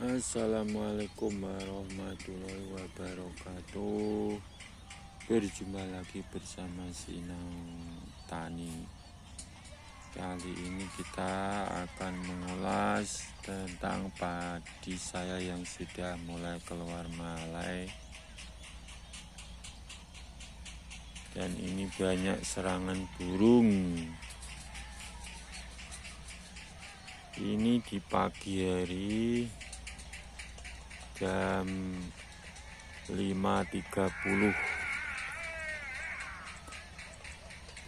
Assalamualaikum warahmatullahi wabarakatuh. Berjumpa lagi bersama Sinau Tani. Kali ini kita akan mengulas tentang padi saya yang sudah mulai keluar malai. Dan ini banyak serangan burung. Ini di pagi hari jam 5.30.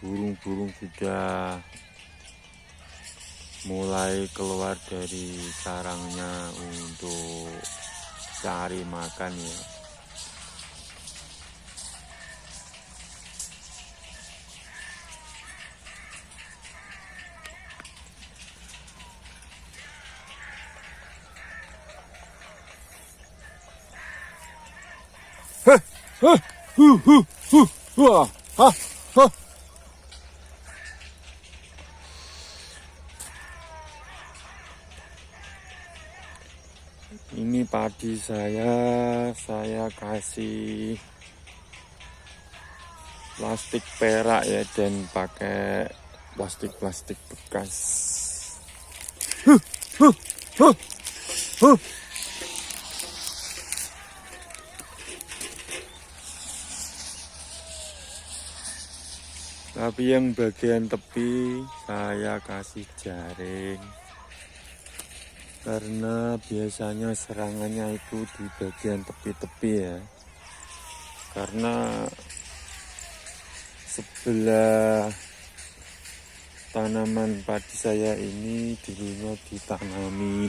Burung-burung sudah mulai keluar dari sarangnya untuk cari makan ya. Ini padi saya kasih plastik perak ya, dan pakai plastik bekas. Tapi yang bagian tepi saya kasih jaring, karena biasanya serangannya itu di bagian tepi-tepi ya. Karena sebelah tanaman padi saya ini dulunya ditanami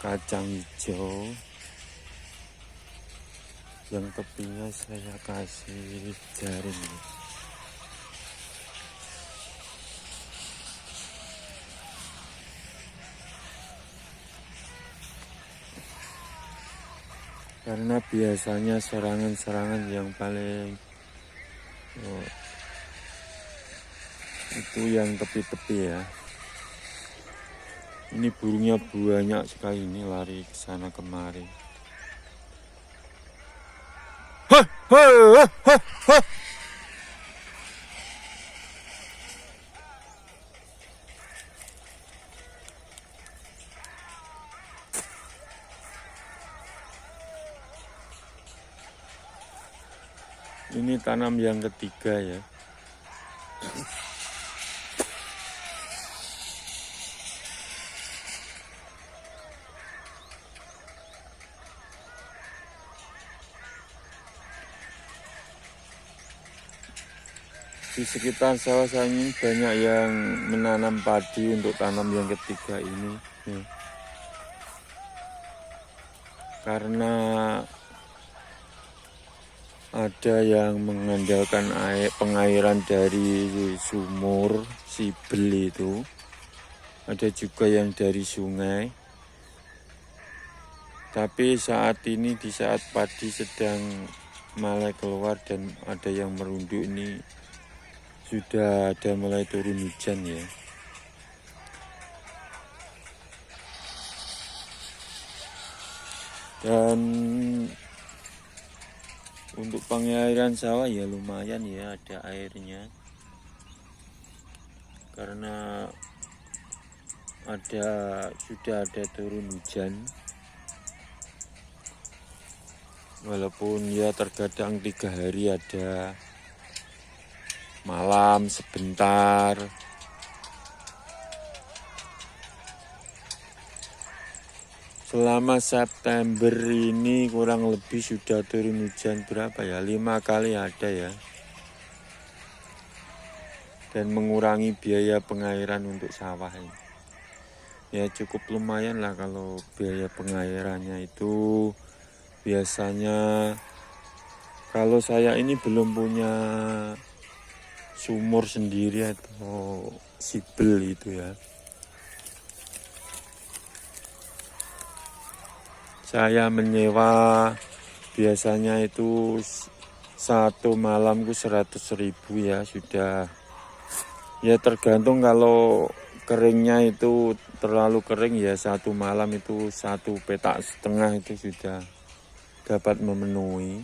kacang hijau, yang tepinya saya kasih jaring. Karena biasanya serangan-serangan yang paling itu yang tepi-tepi ya. Ini burungnya banyak sekali, ini lari ke sana kemari. Ini tanam yang ketiga ya. Di sekitar sawah saya ini banyak yang menanam padi untuk tanam yang ketiga ini. Karena ada yang mengandalkan pengairan dari sumur sibel itu, ada juga yang dari sungai. Tapi saat ini, di saat padi sedang mulai keluar dan ada yang merunduk, ini sudah ada mulai turun hujan ya. Dan untuk pengairan sawah ya lumayan ya, ada airnya. Karena sudah ada turun hujan. Walaupun ya terkadang 3 hari ada malam sebentar. Selama September ini kurang lebih sudah turun hujan berapa ya? 5 kali ada ya. Dan mengurangi biaya pengairan untuk sawah ini. Ya cukup lumayan lah kalau biaya pengairannya itu. Biasanya kalau saya ini belum punya sumur sendiri atau sibel itu ya. Saya menyewa biasanya itu satu malamku 100.000 ya, sudah ya tergantung. Kalau keringnya itu terlalu kering ya, 1 malam itu 1,5 petak itu sudah dapat memenuhi.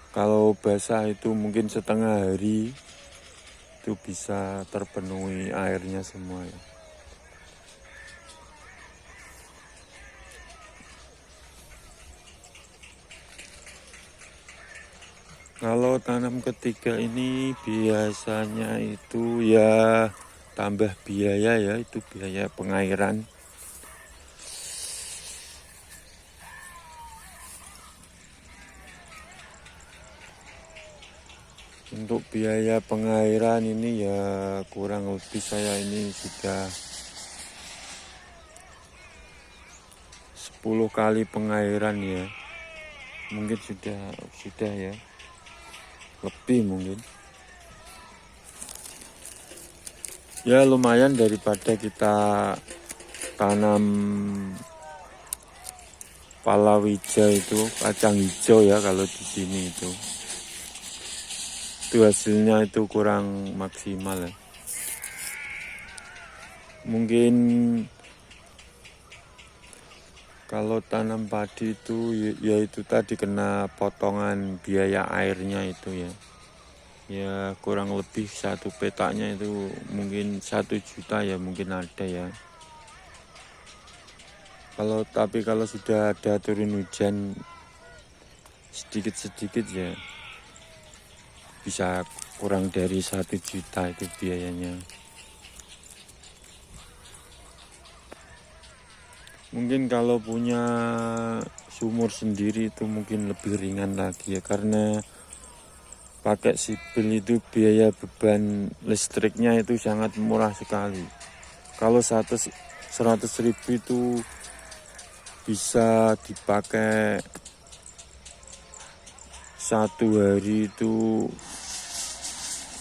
Kalau basah itu mungkin setengah hari itu bisa terpenuhi airnya semua ya. Kalau tanam ketiga ini biasanya itu ya tambah biaya ya, itu biaya pengairan. Untuk biaya pengairan ini ya kurang lebih saya ini sudah 10 kali pengairan ya. Mungkin sudah ya. Lebih mungkin. Ya lumayan daripada kita tanam palawija itu, kacang hijau ya kalau di sini itu hasilnya itu kurang maksimal ya. Mungkin kalau tanam padi itu ya itu tadi kena potongan biaya airnya itu ya. Ya kurang lebih 1 petaknya itu mungkin 1 juta ya, mungkin ada ya. Tapi kalau sudah ada turun hujan sedikit-sedikit ya bisa kurang dari 1 juta itu biayanya. Mungkin kalau punya sumur sendiri itu mungkin lebih ringan lagi ya, karena pakai sipil itu biaya beban listriknya itu sangat murah sekali. Kalau 100.000 itu bisa dipakai 1 hari itu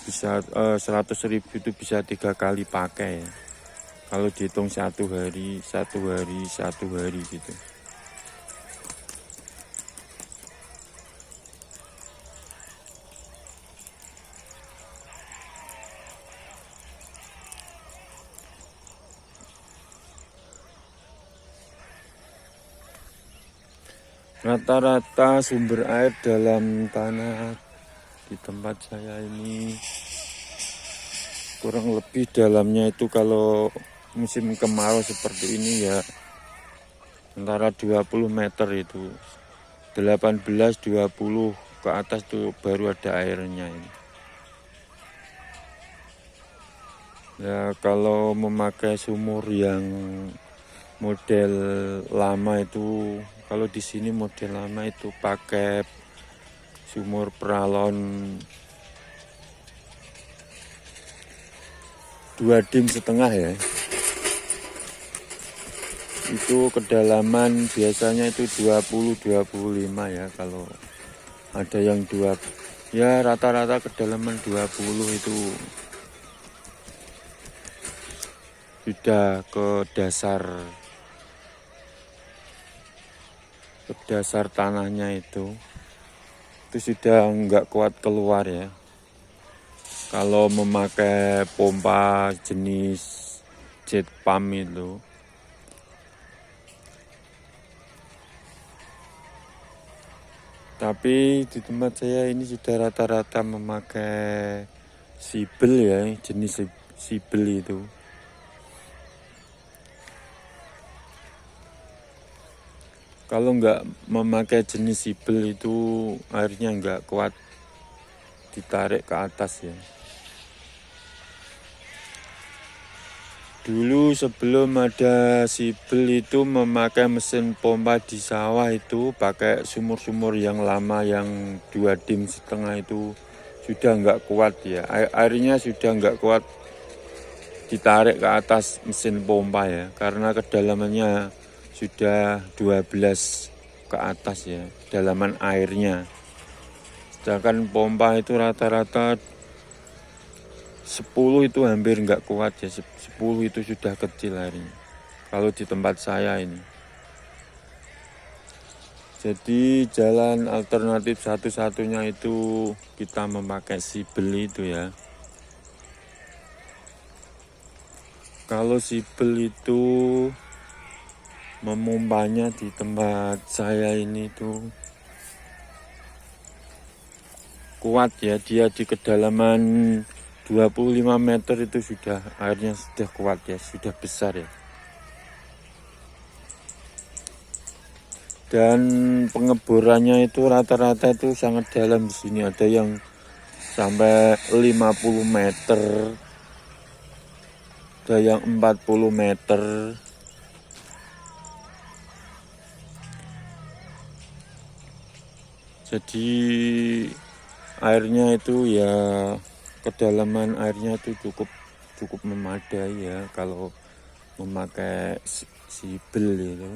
bisa 100.000 itu bisa 3 kali pakai ya. Kalau dihitung 1 hari gitu. Rata-rata sumber air dalam tanah di tempat saya ini kurang lebih dalamnya itu kalau musim kemarau seperti ini ya antara 20 meter itu, 18-20 ke atas tuh baru ada airnya ini. Ya kalau memakai sumur yang model lama itu, kalau di sini model lama itu pakai sumur peralon 2,5 dim ya. Itu kedalaman biasanya itu 20-25 ya, kalau ada yang 2 ya rata-rata kedalaman 20 itu sudah ke dasar tanahnya itu sudah enggak kuat keluar ya. Kalau memakai pompa jenis jet pump itu. Tapi di tempat saya ini sudah rata-rata memakai sibel ya, jenis sibel itu. Kalau nggak memakai jenis sibel itu airnya nggak kuat ditarik ke atas ya. Dulu sebelum ada sibel itu memakai mesin pompa di sawah itu pakai sumur-sumur yang lama yang 2,5 dim itu sudah nggak kuat ya. Airnya sudah nggak kuat ditarik ke atas mesin pompa ya, karena kedalamannya sudah 12 ke atas ya, kedalaman airnya. Sedangkan pompa itu rata-rata 10 itu hampir nggak kuat ya, 10 itu sudah kecil airnya kalau di tempat saya ini. Jadi jalan alternatif satu-satunya itu kita memakai sibel itu ya. Kalau sipil itu memompanya di tempat saya ini tuh kuat ya, dia di kedalaman 25 meter itu sudah airnya sudah kuat ya, sudah besar ya. Dan pengeborannya itu rata-rata itu sangat dalam di sini, ada yang sampai 50 meter, ada yang 40 meter. Jadi airnya itu ya, kedalaman airnya itu cukup memadai ya kalau memakai sipil itu.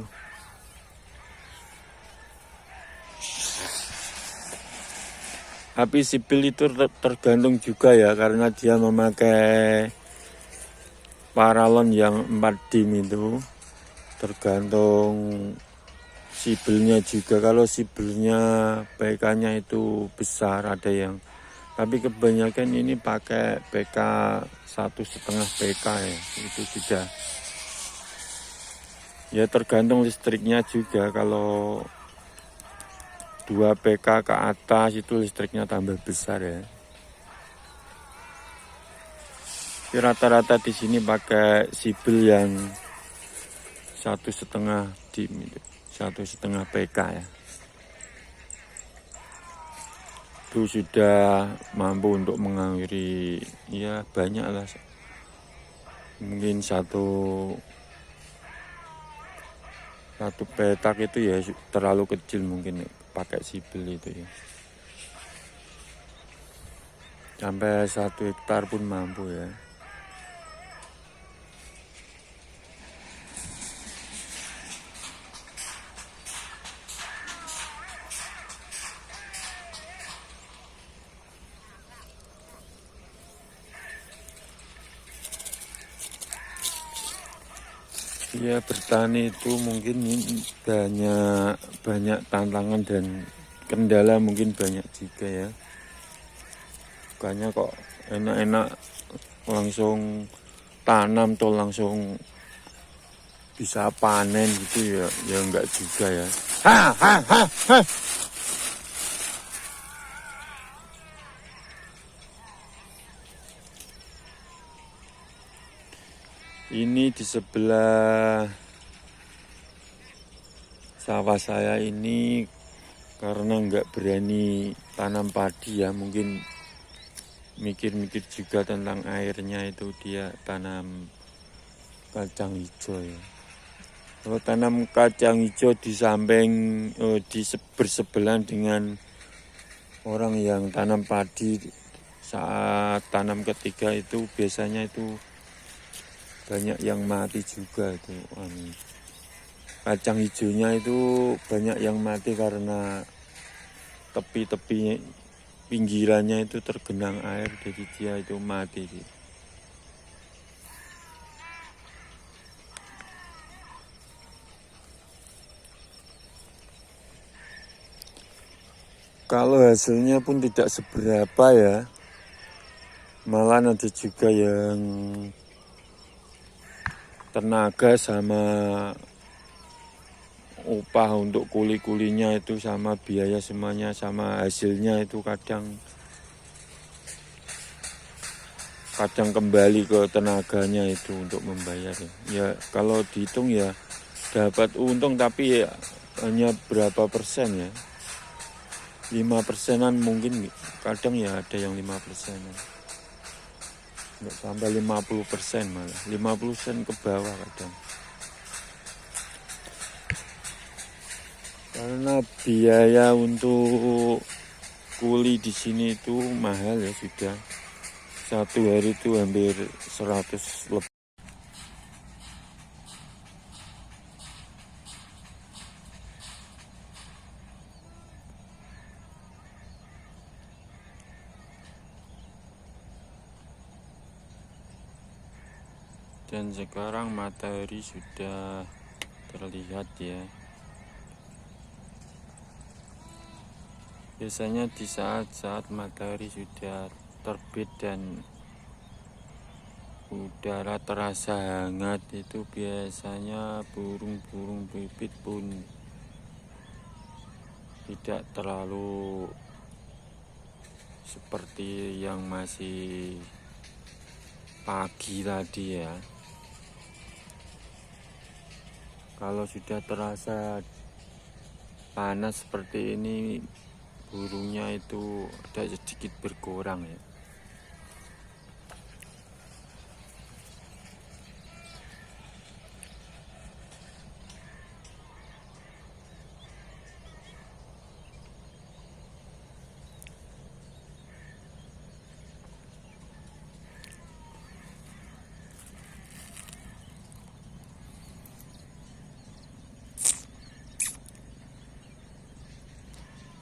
Tapi sipil itu tergantung juga ya, karena dia memakai paralon yang 4 dim itu, tergantung sipilnya juga. Kalau sipilnya PK-nya itu besar, ada yang, tapi kebanyakan ini pakai PK 1,5 PK ya, itu sudah ya, tergantung listriknya juga. Kalau 2 PK ke atas itu listriknya tambah besar ya. Rata-rata di sini pakai sipil yang 1,5 dim itu, 1,5 PK ya. Itu sudah mampu untuk mengairi ya banyak lah, mungkin satu petak itu ya terlalu kecil mungkin pakai sipil itu ya. Sampai 1 hektar pun mampu ya. Ya, bertani itu mungkin banyak tantangan dan kendala, mungkin banyak juga ya. Bukannya kok enak-enak langsung tanam tuh langsung bisa panen gitu ya, ya enggak juga ya. Ini di sebelah sawah saya ini, karena nggak berani tanam padi ya, mungkin mikir-mikir juga tentang airnya, itu dia tanam kacang hijau ya. Kalau tanam kacang hijau di samping bersebelahan dengan orang yang tanam padi, saat tanam ketiga itu biasanya itu banyak yang mati juga itu. Kacang hijaunya itu banyak yang mati karena tepi-tepi pinggirannya itu tergenang air, jadi dia itu mati gitu. Kalau hasilnya pun tidak seberapa ya, malah ada juga yang tenaga sama upah untuk kuli-kulinya itu sama biaya semuanya sama hasilnya itu kadang kembali ke tenaganya itu untuk membayar ya. Kalau dihitung ya dapat untung, tapi ya hanya berapa persen ya, 5%-an mungkin, kadang ya ada yang 5%-an, nggak sampai 50%, malah 50% ke bawah kadang. Karena biaya untuk kuli di sini itu mahal ya, sudah satu hari itu hampir 100 lebih. Dan sekarang matahari sudah terlihat ya. Biasanya di saat-saat matahari sudah terbit dan udara terasa hangat itu biasanya burung-burung pipit pun tidak terlalu seperti yang masih pagi tadi ya. Kalau sudah terasa panas seperti ini, burungnya itu ada sedikit berkurang ya.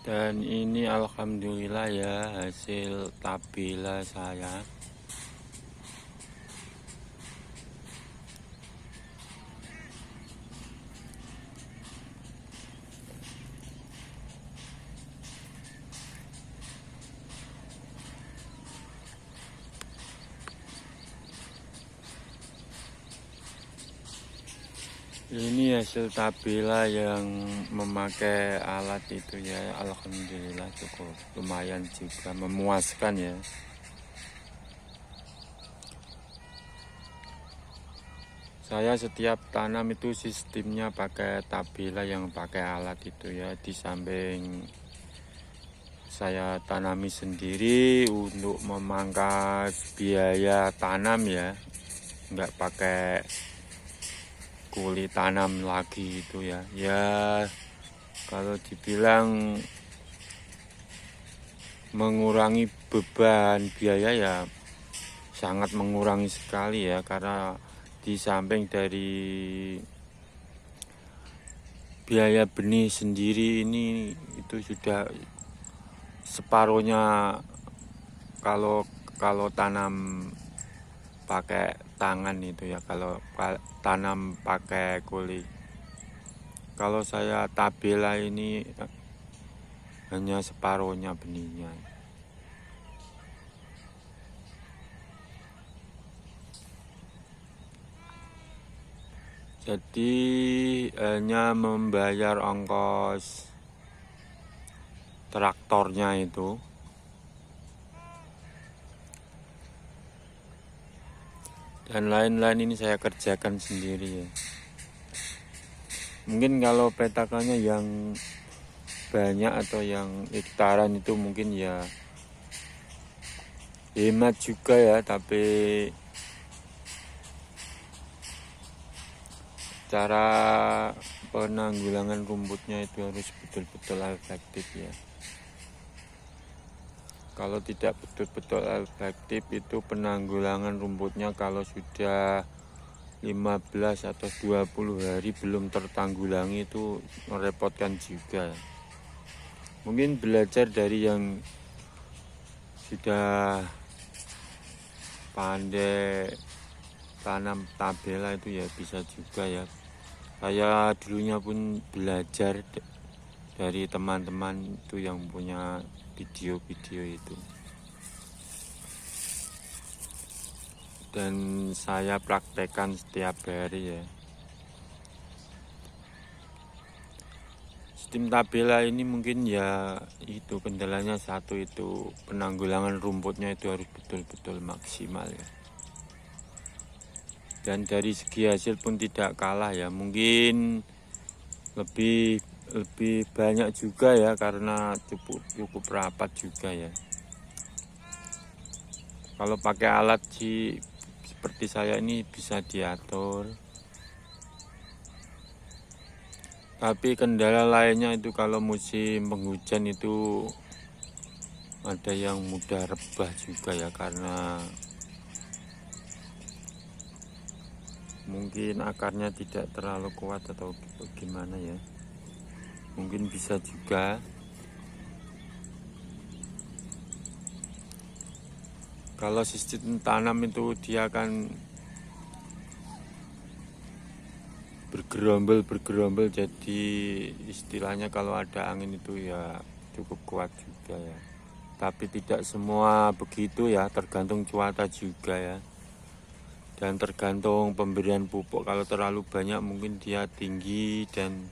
Dan ini alhamdulillah ya hasil tabela saya. Ini hasil tabela yang memakai alat itu ya, alhamdulillah cukup lumayan juga, memuaskan ya. Saya setiap tanam itu sistemnya pakai tabela yang pakai alat itu ya, di samping saya tanami sendiri untuk memangkas biaya tanam ya, nggak pakai kulit tanam lagi itu ya. Ya kalau dibilang mengurangi beban biaya ya sangat mengurangi sekali ya, karena di samping dari biaya benih sendiri ini itu sudah separuhnya kalau tanam pakai tangan itu ya, kalau tanam pakai kulit. Kalau saya tabela ini hanya separuhnya benihnya. Jadi hanya membayar ongkos traktornya itu. Dan lain-lain ini saya kerjakan sendiri ya. Mungkin kalau petakannya yang banyak atau yang hektaran itu mungkin ya hemat juga ya, tapi cara penanggulangan rumputnya itu harus betul-betul efektif ya. Kalau tidak betul-betul efektif itu penanggulangan rumputnya kalau sudah 15 atau 20 hari belum tertanggulangi itu merepotkan juga. Mungkin belajar dari yang sudah pandai tanam tabela itu ya bisa juga ya. Saya dulunya pun belajar dari teman-teman itu yang punya video-video itu, dan saya praktekkan setiap hari ya. Sistem tabela ini mungkin ya itu kendalanya satu, itu penanggulangan rumputnya itu harus betul-betul maksimal ya. Dan dari segi hasil pun tidak kalah ya, mungkin lebih banyak juga ya, karena cukup rapat juga ya. Kalau pakai alat sih seperti saya ini bisa diatur. Tapi kendala lainnya itu kalau musim penghujan itu ada yang mudah rebah juga ya, karena mungkin akarnya tidak terlalu kuat atau gimana ya, mungkin bisa juga. Kalau sistem tanam itu dia akan bergerombol, jadi istilahnya kalau ada angin itu ya cukup kuat juga ya. Tapi tidak semua begitu ya, tergantung cuaca juga ya. dan tergantung pemberian pupuk. Kalau terlalu banyak mungkin dia tinggi dan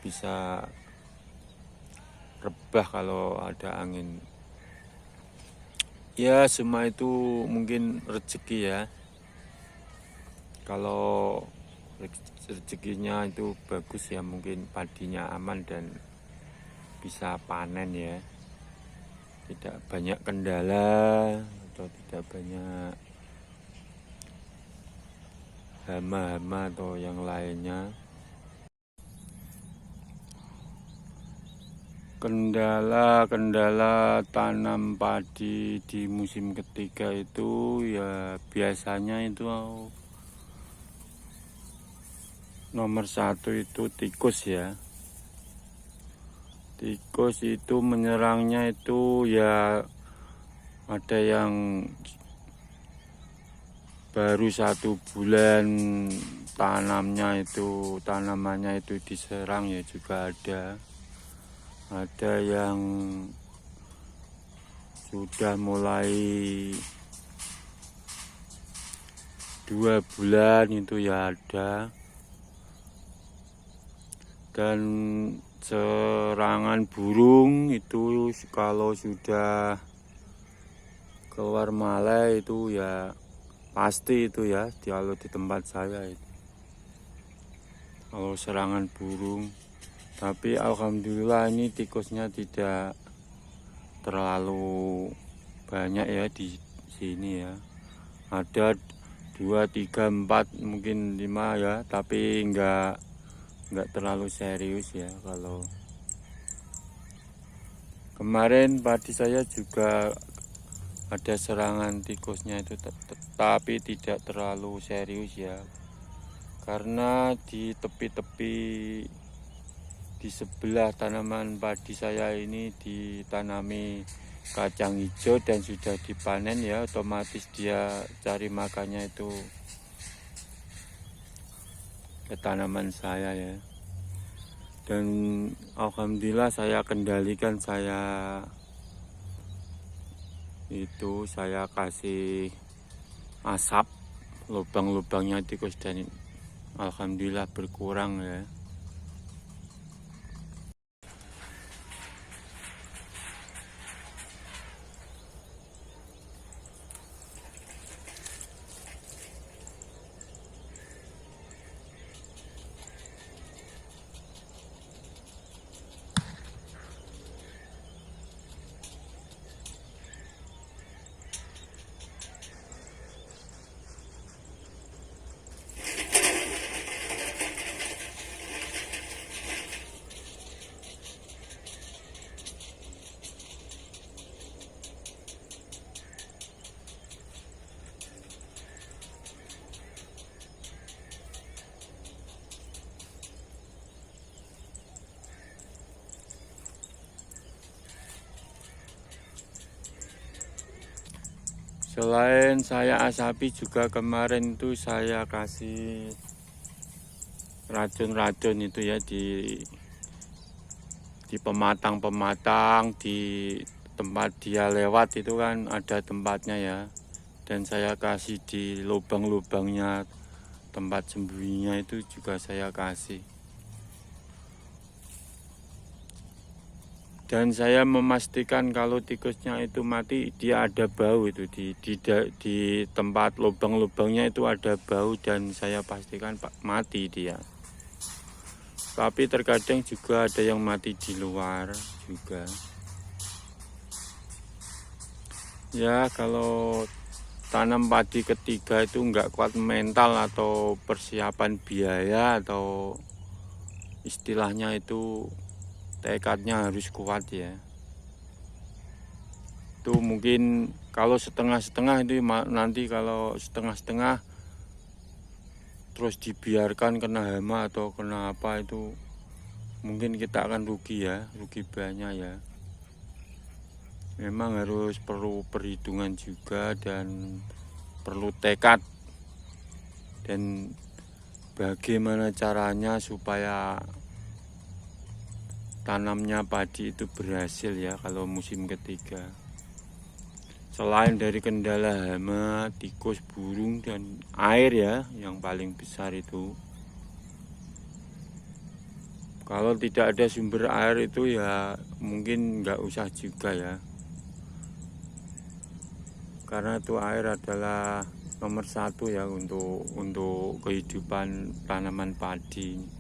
bisa rebah kalau ada angin. Ya, semua itu mungkin rezeki ya. Kalau rezekinya itu bagus ya, mungkin padinya aman dan bisa panen ya. Tidak banyak kendala atau tidak banyak hama-hama atau yang lainnya. Kendala tanam padi di musim ketiga itu ya biasanya itu nomor satu itu tikus ya. Tikus itu menyerangnya itu ya ada yang baru 1 bulan tanamannya itu diserang ya juga ada. Ada yang sudah mulai 2 bulan itu ya ada. Dan serangan burung itu kalau sudah keluar malai itu ya pasti itu ya, kalau di tempat saya itu. Kalau serangan burung. Tapi alhamdulillah ini tikusnya tidak terlalu banyak ya di sini ya. Ada 2, 3, 4 mungkin 5 ya, tapi enggak terlalu serius ya. Kalau kemarin padi saya juga ada serangan tikusnya itu, tapi tidak terlalu serius ya. Karena di tepi-tepi di sebelah tanaman padi saya ini ditanami kacang hijau dan sudah dipanen ya, otomatis dia cari makannya itu ke tanaman saya ya. Dan alhamdulillah saya kendalikan, saya kasih asap lubang-lubangnya tikus dan alhamdulillah berkurang ya. Selain saya asapi juga kemarin itu saya kasih racun-racun itu ya di pematang-pematang, di tempat dia lewat itu kan ada tempatnya ya. Dan saya kasih di lubang-lubangnya, tempat sembunyinya itu juga saya kasih. Dan saya memastikan kalau tikusnya itu mati, dia ada bau itu di tempat lubang-lubangnya itu ada bau dan saya pastikan mati dia. Tapi terkadang juga ada yang mati di luar juga. Ya kalau tanam padi ketiga itu nggak kuat mental atau persiapan biaya atau istilahnya itu tekadnya harus kuat ya. Itu mungkin kalau setengah-setengah itu nanti kalau setengah-setengah terus dibiarkan kena hama atau kena apa itu mungkin kita akan rugi ya, rugi banyak ya. Memang harus perlu perhitungan juga dan perlu tekad dan bagaimana caranya supaya tanamnya padi itu berhasil ya kalau musim ketiga. Selain dari kendala hama, tikus, burung, dan air ya, yang paling besar itu. Kalau tidak ada sumber air itu ya mungkin nggak usah juga ya. Karena itu air adalah nomor satu ya untuk kehidupan tanaman padi.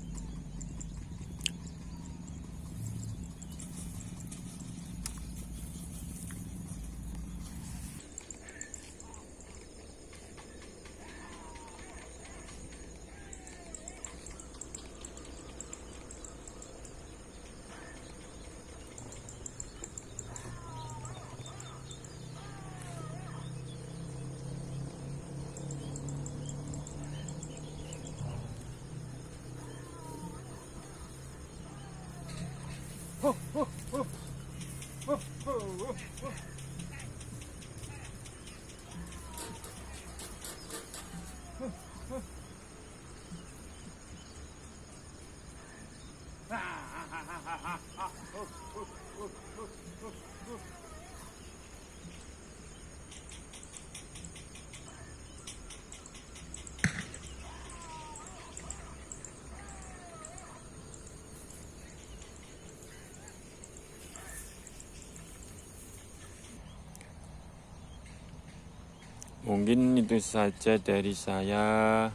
Mungkin itu saja dari saya.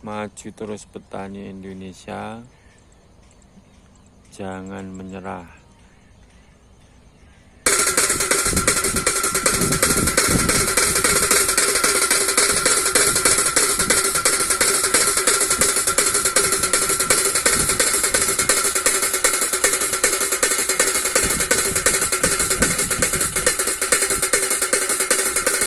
Maju terus petani Indonesia, jangan menyerah.